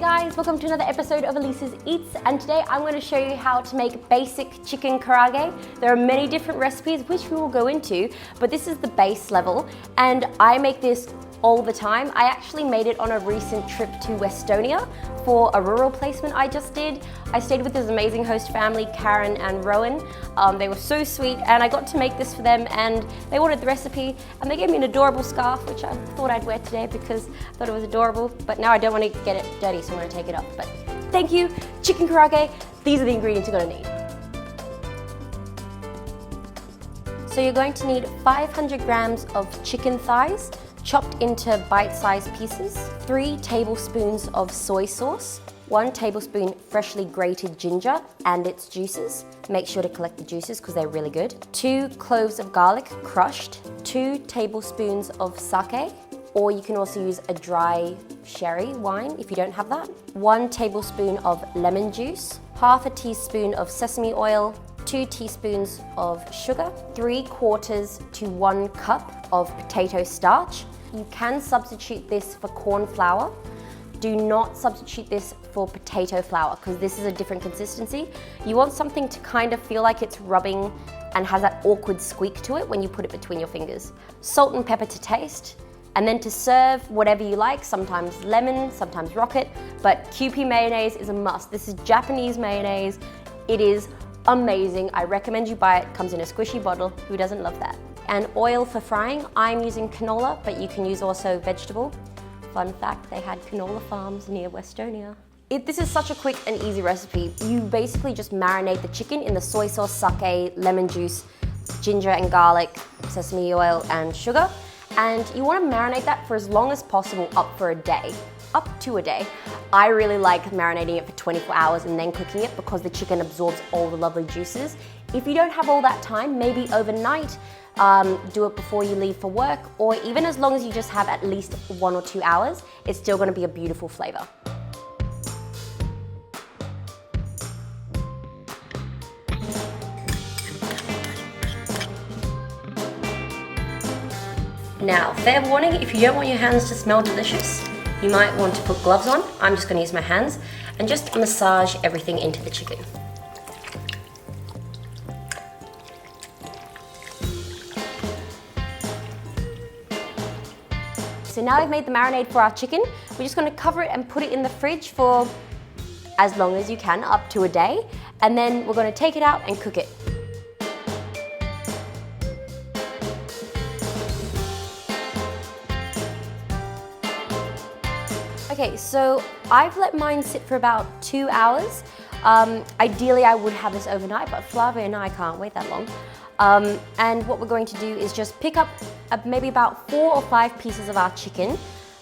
guys, welcome to another episode of Elise's Eats, and today I'm going to show you how to make basic chicken karaage. There are many different recipes which we will go into, but this is the base level and I make this all the time. I actually made it on a recent trip to Westonia for a rural placement I just did. I stayed with this amazing host family, Karen and Rowan. They were so sweet and I got to make this for them and they wanted the recipe and they gave me an adorable scarf which I thought I'd wear today because I thought it was adorable, but now I don't want to get it dirty so I'm going to take it off. But thank you, chicken karaage. These are the ingredients you're going to need. So you're going to need 500 grams of chicken thighs, chopped into bite-sized pieces, 3 tablespoons of soy sauce, 1 tablespoon freshly grated ginger and its juices. Make sure to collect the juices because they're really good. 2 cloves of garlic crushed, 2 tablespoons of sake, or you can also use a dry sherry wine if you don't have that. 1 tablespoon of lemon juice, half a teaspoon of sesame oil, 2 teaspoons of sugar, 3/4 to 1 cup of potato starch. You can substitute this for corn flour. Do not substitute this for potato flour because this is a different consistency. You want something to kind of feel like it's rubbing and has that awkward squeak to it when you put it between your fingers. Salt and pepper to taste. And then to serve, whatever you like, sometimes lemon, sometimes rocket, but Kewpie mayonnaise is a must. This is Japanese mayonnaise. It is amazing. I recommend you buy it. It comes in a squishy bottle. Who doesn't love that? And oil for frying. I'm using canola, but you can use also vegetable. Fun fact, they had canola farms near Westonia. This is such a quick and easy recipe. You basically just marinate the chicken in the soy sauce, sake, lemon juice, ginger and garlic, sesame oil and sugar. And you want to marinate that for as long as possible, up to a day. I really like marinating it for 24 hours and then cooking it because the chicken absorbs all the lovely juices. If you don't have all that time, maybe overnight, do it before you leave for work, or even as long as you just have at least 1 or 2 hours, it's still going to be a beautiful flavor. Now, fair warning, if you don't want your hands to smell delicious, you might want to put gloves on. I'm just going to use my hands and just massage everything into the chicken. So now we've made the marinade for our chicken. We're just going to cover it and put it in the fridge for as long as you can, up to a day. And then we're going to take it out and cook it. Okay, so I've let mine sit for about 2 hours. Ideally, I would have this overnight, but Flavia and I can't wait that long. And what we're going to do is just pick up maybe about 4 or 5 pieces of our chicken,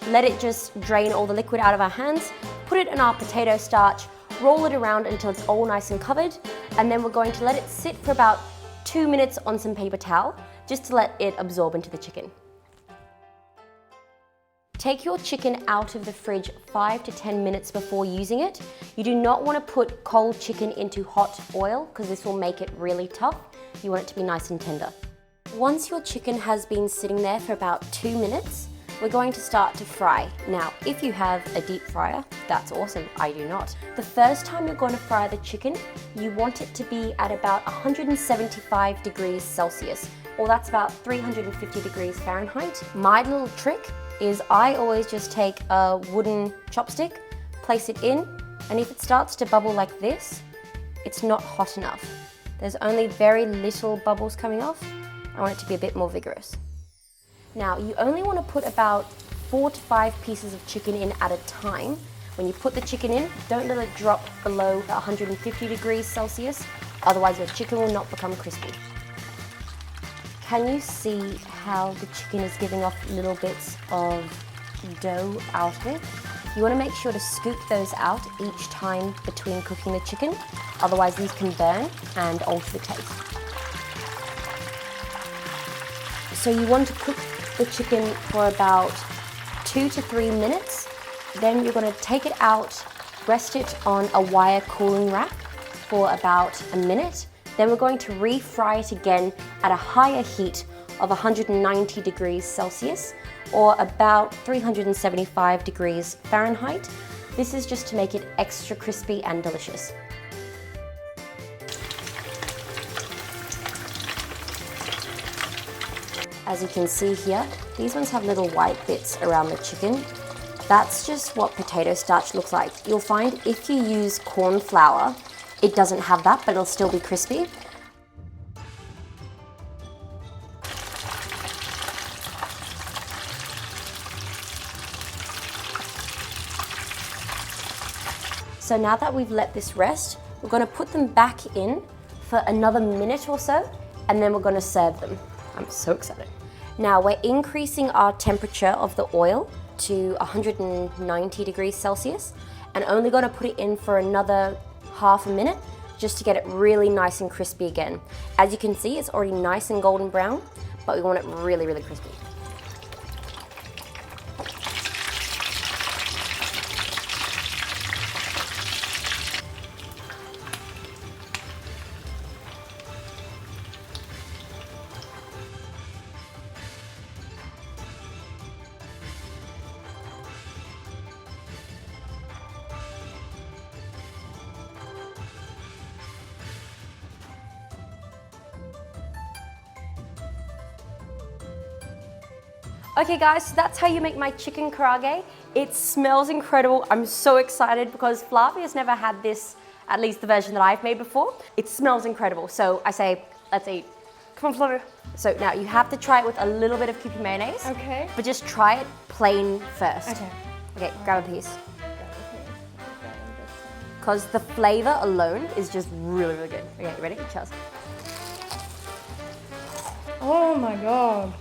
let it just drain all the liquid out of our hands, put it in our potato starch, roll it around until it's all nice and covered, and then we're going to let it sit for about 2 minutes on some paper towel, just to let it absorb into the chicken. Take your chicken out of the fridge 5 to 10 minutes before using it. You do not want to put cold chicken into hot oil because this will make it really tough. You want it to be nice and tender. Once your chicken has been sitting there for about 2 minutes, we're going to start to fry. Now, if you have a deep fryer, that's awesome. I do not. The first time you're going to fry the chicken, you want it to be at about 175 degrees Celsius, or that's about 350 degrees Fahrenheit. My little trick is I always just take a wooden chopstick, place it in, and if it starts to bubble like this, it's not hot enough. There's only very little bubbles coming off. I want it to be a bit more vigorous. Now, you only want to put about 4 to 5 pieces of chicken in at a time. When you put the chicken in, don't let it drop below 150 degrees Celsius, otherwise your chicken will not become crispy. Can you see how the chicken is giving off little bits of dough out of it? You want to make sure to scoop those out each time between cooking the chicken, otherwise these can burn and alter the taste. So you want to cook the chicken for about 2 to 3 minutes. Then you're going to take it out, rest it on a wire cooling rack for about a minute. Then we're going to refry it again at a higher heat of 190 degrees Celsius or about 375 degrees Fahrenheit This is just to make it extra crispy and delicious. As you can see here, these ones have little white bits around the chicken. That's just what potato starch looks like. You'll find if you use corn flour, it doesn't have that, but it'll still be crispy. So now that we've let this rest, we're going to put them back in for another minute or so, and then we're going to serve them. I'm so excited. Now we're increasing our temperature of the oil to 190 degrees Celsius, and only going to put it in for another half a minute just to get it really nice and crispy again. As you can see, it's already nice and golden brown, but we want it really, really crispy. Okay guys, so that's how you make my chicken karaage. It smells incredible. I'm so excited because Flavia's never had this, at least the version that I've made before. It smells incredible. So I say, let's eat. Come on, Flavia. So now you have to try it with a little bit of Kewpie mayonnaise. Okay. But just try it plain first. Okay. Okay, grab a piece. Because the flavor alone is just really, really good. Okay, you ready? Cheers. Oh my God.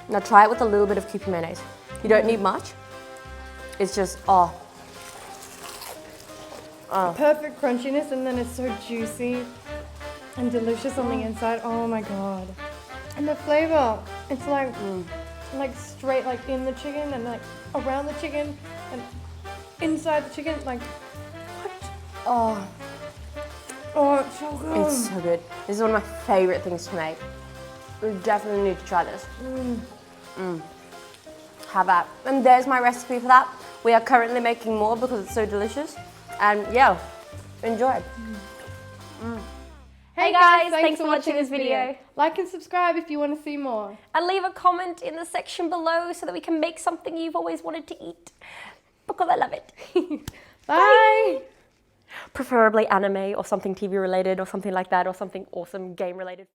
Now try it with a little bit of Kewpie mayonnaise. You don't need much. It's just, oh. Perfect crunchiness, and then it's so juicy and delicious on the inside. Oh my God. And the flavor, it's like straight like in the chicken and like around the chicken and inside the chicken. Like, what? Oh. Oh, it's so good. It's so good. This is one of my favorite things to make. We definitely need to try this. Have that. And there's my recipe for that. We are currently making more because it's so delicious. And yeah, enjoy. Hey guys, thanks for watching this video. Like and subscribe if you want to see more. And leave a comment in the section below so that we can make something you've always wanted to eat. Because I love it. Bye. Preferably anime or something TV related or something like that or something awesome game related.